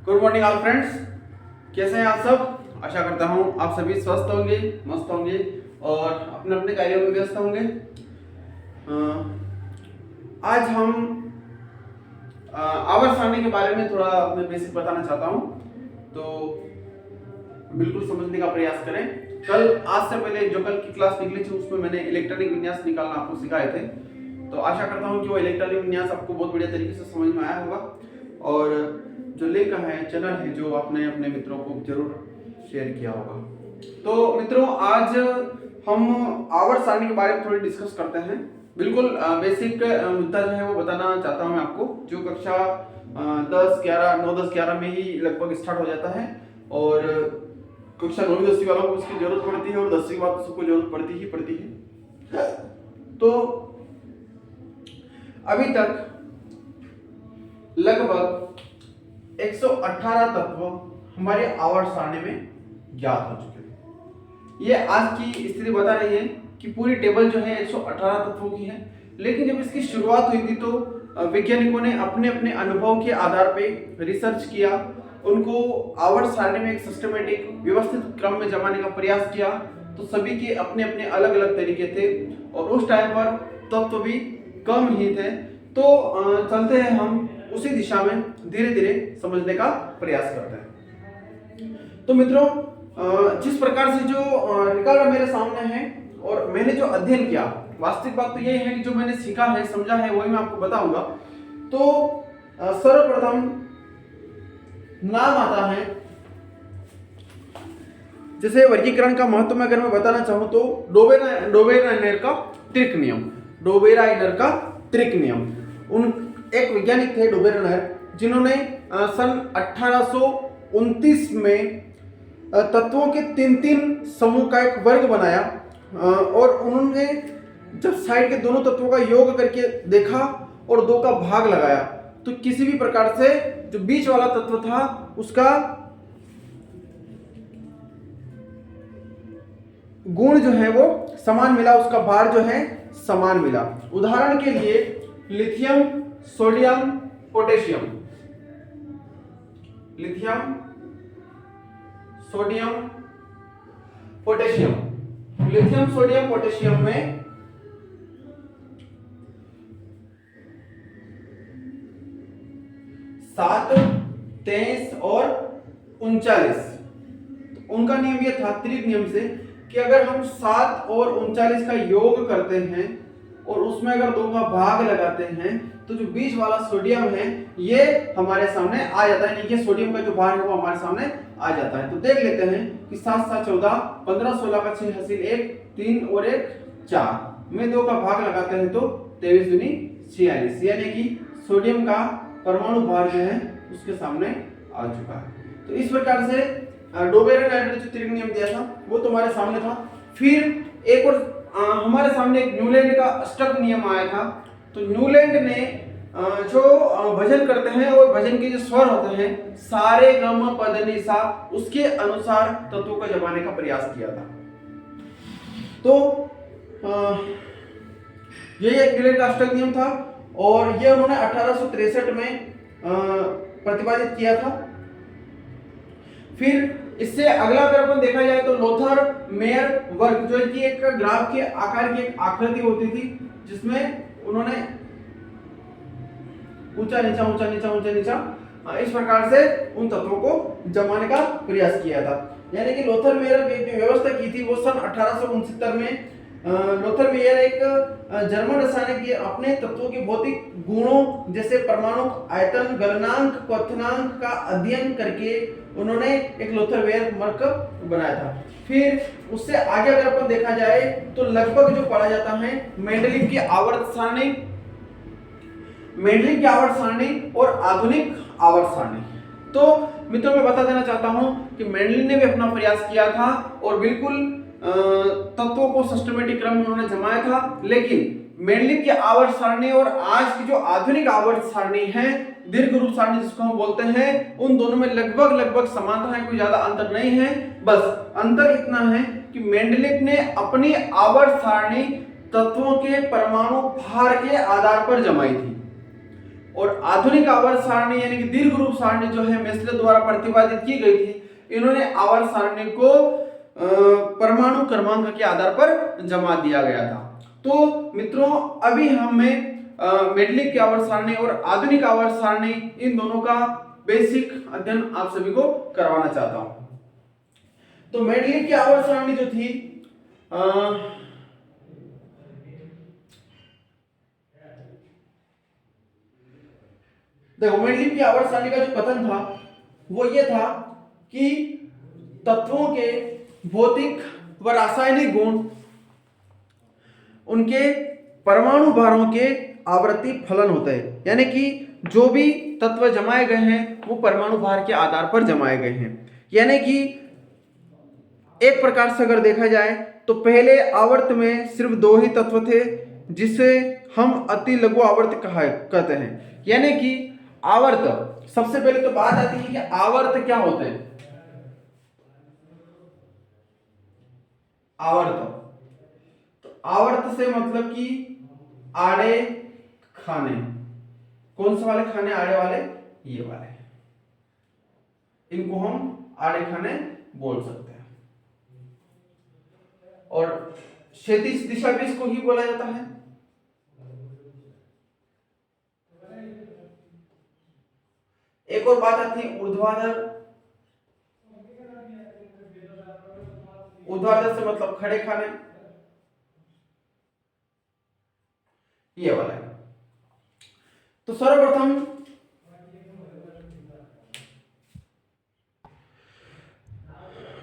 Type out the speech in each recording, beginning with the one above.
Good morning all friends, कैसे हैं आप सब। आशा करता हूं आप सभी स्वस्थ होंगे, मस्त होंगे और अपने अपने कार्यों में व्यस्त होंगे। आज हम आवर्त सारणी के बारे में थोड़ा मैं बेसिक बताना चाहता हूं, तो बिल्कुल समझने का प्रयास करें। आज से पहले जो कल की क्लास निकली थी उसमें मैंने इलेक्ट्रॉनिक विन्यास निकालना आपको सिखाए थे, तो आशा करता हूं कि वो इलेक्ट्रॉनिक विन्यास आपको बहुत बढ़िया तरीके से समझ में आया होगा और जो लिंक है, चैनल है, जो आपने अपने मित्रों को जरूर शेयर किया होगा। तो मित्रों, आज हम आवर्त सारणी के बारे में थोड़ी डिस्कस करते हैं। बिल्कुल बेसिक मुद्दा जो है वो बताना चाहता हूं मैं आपको, जो कक्षा 9-10-11 में ही लगभग स्टार्ट हो जाता है और कक्षा 9वीं-10वीं वालों को उसकी जरूरत पड़ती है और 10वीं के बाद तो सबको जरूरत पड़ती है। तो अभी तक लगभग 118 तत्व हमारे आवर्त सारणी में ज्ञात हो चुके हैं। ये आज की स्थिति बता रही है कि पूरी टेबल जो है 118 तत्वों की है, लेकिन जब इसकी शुरुआत हुई थी तो वैज्ञानिकों ने अपने अपने अनुभव के आधार पे रिसर्च किया, उनको आवर्त सारणी में एक सिस्टमेटिक व्यवस्थित क्रम में जमाने का प्रयास किया। तो सभी के अपने अपने अलग अलग तरीके थे और उस टाइम पर तत्व भी कम ही थे। तो चलते हैं हम उसी दिशा में धीरे धीरे समझने का प्रयास करते हैं। तो मित्रों, जिस प्रकार से जो निकाल मेरे सामने है और मैंने जो अध्ययन किया, वास्तविक बात तो यही है कि जो मैंने सीखा है, समझा है, वही मैं आपको बताऊंगा। तो सर्वप्रथम नाम आता है, जैसे वर्गीकरण का महत्व में अगर मैं बताना चाहूं तो डोबेराइनर का त्रिक नियम, डोबेराइनर का त्रिक नियम। एक वैज्ञानिक थे डोबेराइनर, जिन्होंने सन 1829 में तत्वों के 3 समूह का एक वर्ग बनाया और उन्होंने जब साइड के दोनों तत्वों का योग करके देखा और 2 का भाग लगाया, तो किसी भी प्रकार से जो बीच वाला तत्व था उसका गुण जो है वो समान मिला, उसका भार जो है समान मिला। उदाहरण के लिए lithium, sodium, potassium, lithium, sodium, potassium. Lithium, sodium, potassium में 7, 23 और 39, तो उनका नियम यह था त्रिक नियम से कि अगर हम 7 और 39 का योग करते हैं और उसमें अगर 2 का भाग लगाते हैं तो जो बीच वाला सोडियम है ये हमारे सामने आ जाता है, यानी कि सोडियम का जो भार है वो हमारे सामने आ जाता है। तो देख लेते हैं कि 7-7 14, 15-16 का 6 हासिल 1, 3 और 1 4 में 2 का भाग लगाते हैं तो 23 दूनी 46, यानी कि सोडियम का परमाणु भार जो है उसके सामने आ चुका है। तो इस प्रकार से डोबेराइनर ने जो त्रिक नियम दिया था वो तुम्हारे सामने था। फिर एक और हमारे सामने एक न्यूलैंड का अष्टक नियम आया था। तो न्यूलैंड ने जो भजन करते हैं और भजन के जो स्वर होते हैं सारे गम पद नि सा, उसके अनुसार तत्वों को जमाने का प्रयास किया था। तो ये एक न्यूलैंड का अष्टक नियम था और ये उन्होंने 1863 में प्रतिपादित किया था। फिर इससे अगला अगर अपन देखा जाए तो लोथर मेयर वर्ग, जो कि एक ग्राफ के आकार की एक आकृति होती थी जिसमें उन्होंने ऊंचा नीचा ऊंचा नीचा ऊंचा नीचा इस प्रकार से उन तत्वों को जमाने का प्रयास किया था। यानी कि लोथर मेयर ने जो व्यवस्था की थी वो सन 1869 में लोथर मेयर एक जर्मन रसायन के अपने तत्वों के भौतिक गुणों जैसे परमाणु आयतन, गलनांक, क्वथनांक का अध्ययन करके उन्होंने एक लोथर मेयर मार्क बनाया था। फिर उससे आगे अगर अपन देखा जाए तो लगभग जो पढ़ा जाता है मेंडलीव की आवर्त सारणी, मेंडलीव की आवर्त सारणी और आधुनिक आवर्त सारणी। तो मित्रों, मैं बता देना चाहता हूं कि मेंडलीव ने भी अपना प्रयास किया था और बिल्कुल तत्वों को सिस्टमेटिक क्रम में उन्होंने जमाया था, लेकिन मेंडलीव की आवर्त सारणी और आज की जो आधुनिक आवर्त सारणी है, दीर्घ रूप सारणी जिसको हम बोलते हैं, उन दोनों में लगभग समानता है, कोई ज्यादा अंतर नहीं है। बस अंतर इतना है कि मेंडलीव ने अपनी आवर्त सारणी तत्वों के परमाणु भार के आधार पर जमाई थी और आधुनिक आवर्त सारणी यानी कि दीर्घ रूप सारणी जो है मेस्ले द्वारा प्रतिपादित की गई थी। इन्होंने आवर्त सारणी को परमाणु क्रमांक के आधार पर जमा दिया गया था। तो मित्रों अभी हमें मेंडलीव की आवर्त सारणी और आधुनिक आवर्त सारणी इन दोनों का बेसिक अध्ययन आप सभी को करवाना चाहता हूं। तो मेंडलीव की आवर्त सारणी जो थी देखो, मेंडलीव की आवर्त सारणी का जो कथन था वो ये था कि तत्वों के भौतिक व रासायनिक गुण उनके परमाणु भारों के आवर्ती फलन होते हैं, यानी कि जो भी तत्व जमाए गए हैं वो परमाणु भार के आधार पर जमाए गए हैं। यानी कि एक प्रकार से अगर देखा जाए तो पहले आवर्त में सिर्फ 2 ही तत्व थे जिसे हम अति लघु आवर्त कहते हैं। यानी कि आवर्त, सबसे पहले तो बात आती है कि आवर्त क्या होते हैं। आवर्त, तो आवर्त से मतलब कि आड़े खाने, कौन से वाले खाने? आड़े वाले, ये वाले, इनको हम आड़े खाने बोल सकते हैं। और क्षैतिज दिशा भी इसको ही बोला जाता है। एक और बात आती है ऊर्ध्वाधर। ऊर्ध्वाधर से मतलब खड़े खाने, ये वाला है। तो सर्वप्रथम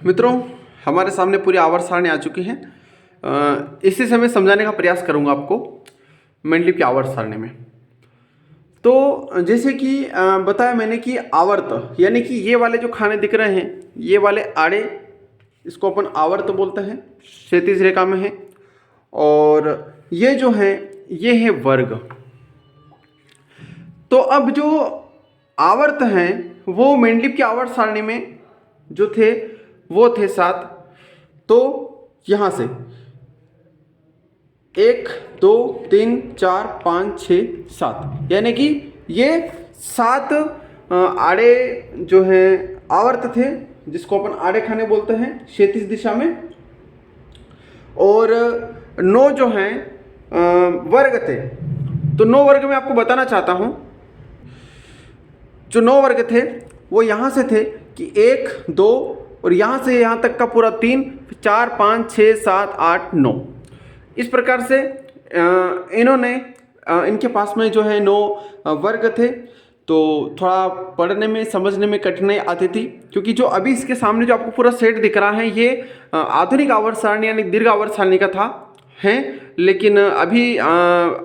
मित्रों हमारे सामने पूरी आवर्त सारणी आ चुकी है। इसी से मैं समझाने का प्रयास करूंगा आपको मेंडलीव की आवर्त सारणी में। तो जैसे कि बताया मैंने कि आवर्त यानी कि ये वाले जो खाने दिख रहे हैं, ये वाले आड़े, इसको अपन आवर्त बोलते हैं, क्षैतिज रेखा में है। और ये जो है ये है वर्ग। तो अब जो आवर्त हैं वो मेंडलीव की आवर्त सारणी में जो थे वो थे 7। तो यहां से 1 2 3 4 5 6 7, यानी कि ये 7 आड़े जो हैं आवर्त थे जिसको अपन आड़े खाने बोलते हैं क्षैतिज दिशा में। और 9 जो हैं वर्ग थे। तो 9 वर्ग में आपको बताना चाहता हूं, जो 9 वर्ग थे वो यहां से थे कि 1 2 और यहां से यहां तक का पूरा 3 4 5 6 7 8 9। इस प्रकार से इन्होंने इनके पास में जो है 9 वर्ग थे। तो थोड़ा पढ़ने में समझने में कठिनाई आती थी, क्योंकि जो अभी इसके सामने जो आपको पूरा सेट दिख रहा है ये आधुनिक आवर्त सारणी यानी दीर्घ आवर्त सारणी का था है। लेकिन अभी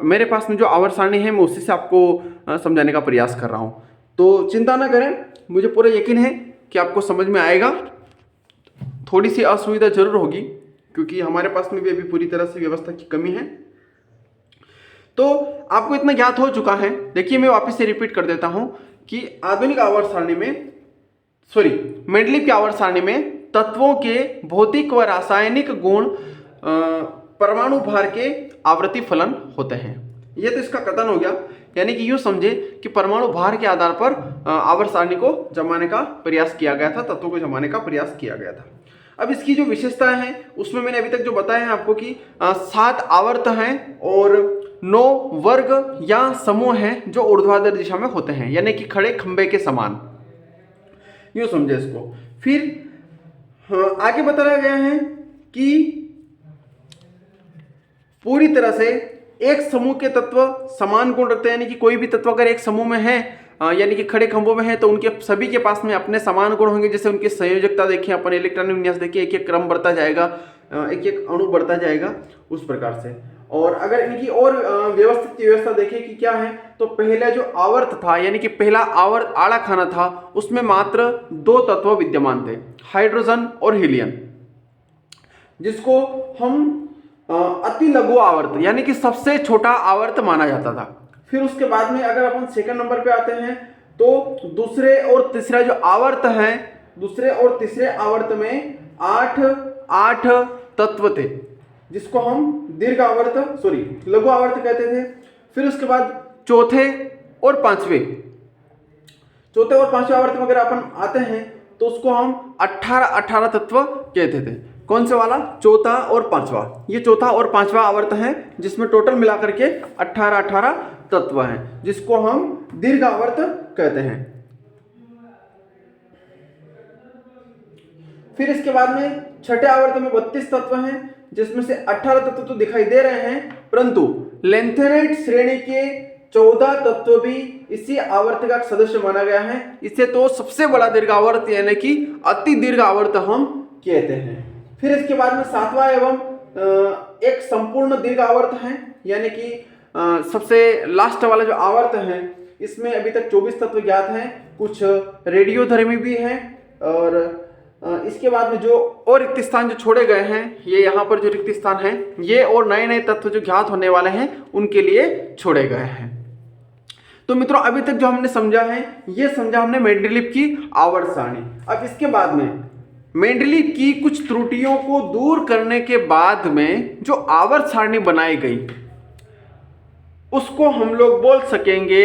मेरे पास में जो आवर्त सारणी है मैं उसी से आपको समझाने का प्रयास कर रहा हूँ। तो चिंता ना करें, मुझे पूरा यकीन है कि आपको समझ में आएगा। थोड़ी सी असुविधा जरूर होगी क्योंकि हमारे पास में भी अभी पूरी तरह से व्यवस्था की कमी है। तो आपको इतना ज्ञात हो चुका है। देखिए मैं वापस से रिपीट कर देता हूं कि आधुनिक आवर्त सारणी में, मेंडलीव की आवर्त सारणी में तत्वों के भौतिक व रासायनिक गुण परमाणु भार के आवृत्ति फलन होते हैं। यह तो इसका कथन हो गया, यानी कि यूं समझे कि परमाणु भार के आधार पर आवर्त सारणी को जमाने का प्रयास किया गया था, तत्वों को जमाने का प्रयास किया गया था। अब इसकी जो विशेषताएं हैं उसमें मैंने अभी तक जो बताया है आपको कि 7 आवर्त हैं और 9 वर्ग या समूह हैं जो ऊर्ध्वाधर दिशा में होते हैं, यानी कि खड़े खंबे के समान, यूं समझे इसको। फिर आगे बताया गया है कि पूरी तरह से एक समूह के तत्व समान गुण रखते हैं, यानी कि कोई भी तत्व अगर एक समूह में है यानी कि खड़े खंभों में है तो उनके सभी के पास में अपने समान गुण होंगे। जैसे उनकी संयोजकता देखिए, अपन इलेक्ट्रॉनिक विन्यास देखिए, एक एक क्रम बढ़ता जाएगा, एक एक अणु बढ़ता जाएगा, उस प्रकार से। और अगर इनकी और व्यवस्थित व्यवस्था देखें कि क्या है, तो पहला जो आवर्त था यानी कि पहला आवर्त आड़ा खाना था उसमें मात्र 2 तत्व विद्यमान थे, हाइड्रोजन और हीलियम, जिसको हम अति लघु आवर्त यानी कि सबसे छोटा आवर्त माना जाता था। फिर उसके बाद में अगर अपन सेकंड नंबर पे आते हैं तो दूसरे और तीसरा जो आवर्त है, दूसरे और तीसरे आवर्त में 8 तत्व थे जिसको हम लघु आवर्त कहते थे। फिर उसके बाद चौथे और पांचवें, चौथे और पांचवें आवर्त में अगर अपन आते हैं तो उसको हम 18 तत्व कहते थे। कौन से वाला? चौथा और पांचवा। ये चौथा और पांचवा आवर्त है जिसमें टोटल मिलाकर के 18 तत्व हैं, जिसको हम दीर्घ आवर्त कहते हैं। फिर इसके बाद में छठे आवर्त में 32 तत्व हैं, जिसमें से 18 तत्व तो दिखाई दे रहे हैं, परंतु लेंथेनाइट श्रेणी के 14 तत्व भी इसी आवर्त का सदस्य माना गया है। इसे तो सबसे बड़ा दीर्घ आवर्त यानी कि अति दीर्घ आवर्त हम कहते हैं। फिर इसके बाद में सातवां एवं एक संपूर्ण दीर्घ आवर्त है, यानी कि सबसे लास्ट वाला जो आवर्त है इसमें अभी तक 24 तत्व ज्ञात हैं, कुछ रेडियोधर्मी भी हैं, और इसके बाद में जो और रिक्त स्थान जो छोड़े गए हैं, ये यहाँ पर जो रिक्त स्थान है ये और नए नए तत्व जो ज्ञात होने वाले हैं उनके लिए छोड़े गए हैं। तो मित्रों अभी तक जो हमने समझा है ये समझा हमने मेंडलीव की आवर्त सारणी। अब इसके बाद में मेंडलीव की कुछ त्रुटियों को दूर करने के बाद में जो आवर्त सारणी बनाई गई उसको हम लोग बोल सकेंगे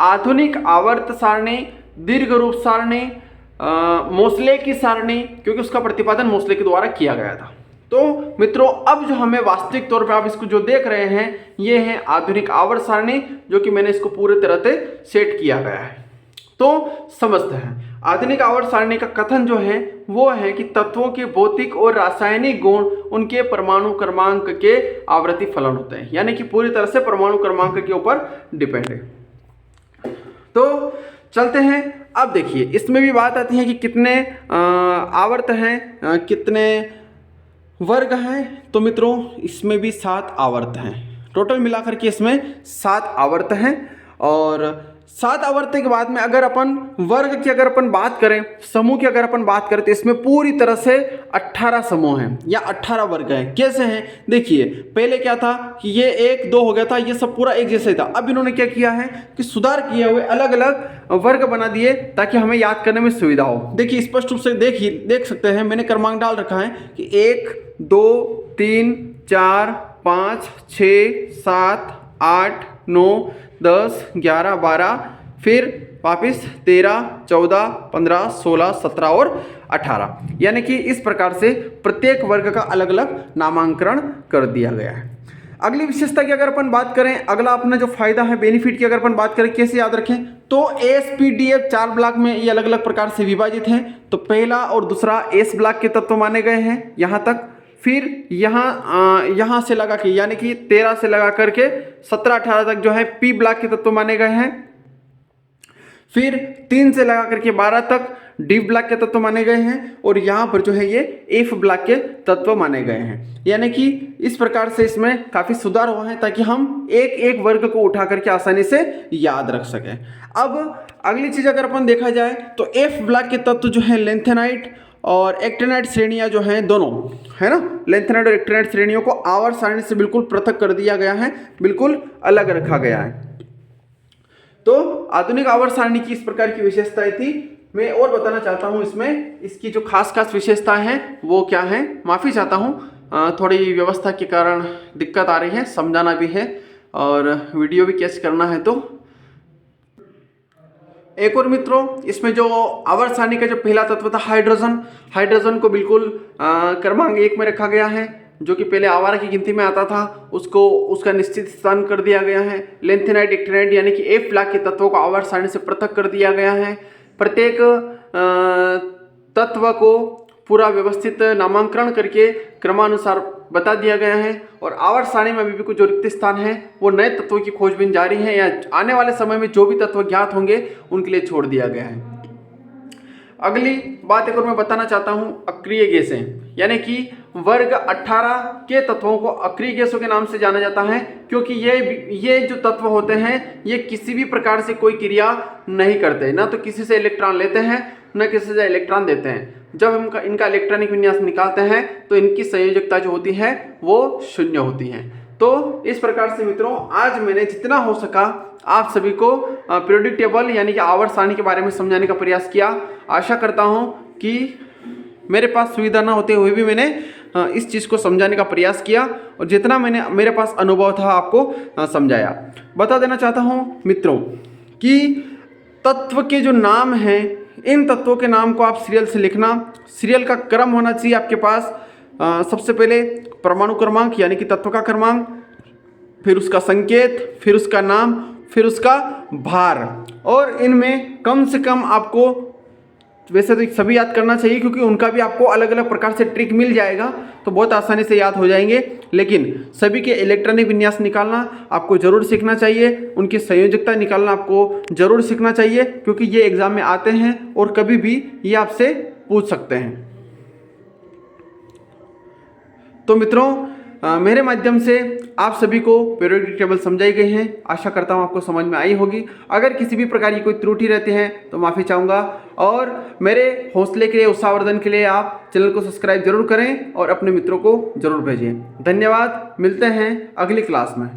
आधुनिक आवर्त सारणी, दीर्घ रूप सारणी, मोसले की सारणी, क्योंकि उसका प्रतिपादन मोसले के द्वारा किया गया था। तो मित्रों अब जो हमें वास्तविक तौर पे आप इसको जो देख रहे हैं ये है आधुनिक आवर्त सारणी, जो कि मैंने इसको पूरे तरह से सेट किया गया है। तो समझते हैं आधुनिक आवर्त सारणी का कथन जो है वो है कि तत्वों के भौतिक और रासायनिक गुण उनके परमाणु क्रमांक के आवर्ती फलन होते हैं, यानी कि पूरी तरह से परमाणु क्रमांक के ऊपर डिपेंड है। तो चलते हैं, अब देखिए इसमें भी बात आती है कि कितने आवर्त हैं, कितने वर्ग हैं। तो मित्रों इसमें भी 7 आवर्त हैं, टोटल मिलाकर के इसमें 7 आवर्त हैं। और 7 आवर्त के बाद में अगर अपन वर्ग की अगर अपन बात करें, समूह की अगर अपन बात करें, तो इसमें पूरी तरह से 18 समूह हैं या 18 वर्ग हैं। कैसे हैं? देखिए पहले क्या था कि ये 1 2 हो गया था, ये सब पूरा एक जैसा ही था। अब इन्होंने क्या किया है कि सुधार किए हुए अलग अलग वर्ग बना दिए ताकि हमें याद करने में सुविधा हो। देखिए स्पष्ट रूप से देख सकते हैं, मैंने क्रमांक डाल रखा है कि 1 2 3 4 5 6 7 8 9 10 11 12, फिर वापिस 13 14 15 16 17 और 18, यानी कि इस प्रकार से प्रत्येक वर्ग का अलग अलग नामांकन कर दिया गया है। अगली विशेषता की अगर अपन बात करें, अगला अपना जो फायदा है बेनिफिट की अगर अपन बात करें, कैसे याद रखें, तो एसपीडीएफ 4 ब्लॉक में ये अलग अलग प्रकार से विभाजित हैं। तो पहला और दूसरा एस ब्लॉक के तत्व माने गए हैं यहाँ तक। फिर यहाँ से लगा के यानी कि 13 से लगा करके 17-18 तक जो है पी ब्लॉक के तत्व माने गए हैं। फिर 3 से लगा करके 12 तक डी ब्लॉक के तत्व माने गए हैं, और यहाँ पर जो है ये एफ ब्लॉक के तत्व माने गए हैं। यानी कि इस प्रकार से इसमें काफ़ी सुधार हुआ है ताकि हम एक एक वर्ग को उठा करके आसानी से याद रख सकें। अब अगली चीज़ अगर अपन देखा जाए तो एफ ब्लॉक के तत्व जो है लेंथेनाइट और एक्टिनाइट श्रेणियां जो हैं दोनों, है ना, लेंथेनाइट और एक्टिनाइट श्रेणियों को आवर्त सारणी से बिल्कुल पृथक कर दिया गया है, बिल्कुल अलग रखा गया है। तो आधुनिक आवर्त सारणी की इस प्रकार की विशेषताएं थी। मैं और बताना चाहता हूं इसमें इसकी जो खास विशेषताएं हैं वो क्या हैं। माफ़ी चाहता हूं, थोड़ी व्यवस्था के कारण दिक्कत आ रही है, समझाना भी है और वीडियो भी कैच करना है। तो एक और मित्रों, इसमें जो आवर्त सारणी का जो पहला तत्व था हाइड्रोजन को बिल्कुल क्रमांक 1 में रखा गया है, जो कि पहले आवारा की गिनती में आता था, उसको उसका निश्चित स्थान कर दिया गया है। लेंथेनाइट एक्टिनाइट यानी कि एफ ब्लॉक के तत्वों को आवर्त सारणी से पृथक कर दिया गया है। प्रत्येक तत्व को पूरा व्यवस्थित नामांकन करके क्रमानुसार बता दिया गया है। और आवर्त सारणी में अभी भी कुछ जो रिक्त स्थान है वो नए तत्वों की खोजबीन जारी है, या आने वाले समय में जो भी तत्व ज्ञात होंगे उनके लिए छोड़ दिया गया है। अगली बात एक और मैं बताना चाहता हूं, अक्रिय गैसें, यानी कि वर्ग 18 के तत्वों को अक्रिय गैसों के नाम से जाना जाता है, क्योंकि ये जो तत्व होते हैं ये किसी भी प्रकार से कोई क्रिया नहीं करते, ना तो किसी से इलेक्ट्रॉन लेते हैं न किसी से इलेक्ट्रॉन देते हैं। जब हम इनका इलेक्ट्रॉनिक विन्यास निकालते हैं तो इनकी संयोजकता जो होती है वो 0 होती है। तो इस प्रकार से मित्रों आज मैंने जितना हो सका आप सभी को पीरियोडिक टेबल यानी कि आवर्त सारणी के बारे में समझाने का प्रयास किया। आशा करता हूं कि मेरे पास सुविधा ना होते हुए भी मैंने इस चीज़ को समझाने का प्रयास किया और जितना मेरे पास अनुभव था आपको समझाया। बता देना चाहता हूं मित्रों कि तत्व के जो नाम हैं, इन तत्वों के नाम को आप सीरियल से लिखना। सीरियल का क्रम होना चाहिए आपके पास। सबसे पहले परमाणु क्रमांक यानी कि तत्व का क्रमांक, फिर उसका संकेत, फिर उसका नाम, फिर उसका भार। और इनमें कम से कम आपको, वैसे तो सभी याद करना चाहिए क्योंकि उनका भी आपको अलग अलग प्रकार से ट्रिक मिल जाएगा, तो बहुत आसानी से याद हो जाएंगे। लेकिन सभी के इलेक्ट्रॉनिक विन्यास निकालना आपको जरूर सीखना चाहिए, उनकी संयोजकता निकालना आपको जरूर सीखना चाहिए, क्योंकि ये एग्जाम में आते हैं और कभी भी ये आपसे पूछ सकते हैं। तो मित्रों, मेरे माध्यम से आप सभी को पीरियोडिक टेबल समझाई गई हैं। आशा करता हूँ आपको समझ में आई होगी। अगर किसी भी प्रकार की कोई त्रुटि रहती है तो माफ़ी चाहूँगा, और मेरे हौसले के लिए, उत्साहवर्धन के लिए आप चैनल को सब्सक्राइब जरूर करें और अपने मित्रों को जरूर भेजें। धन्यवाद। मिलते हैं अगली क्लास में।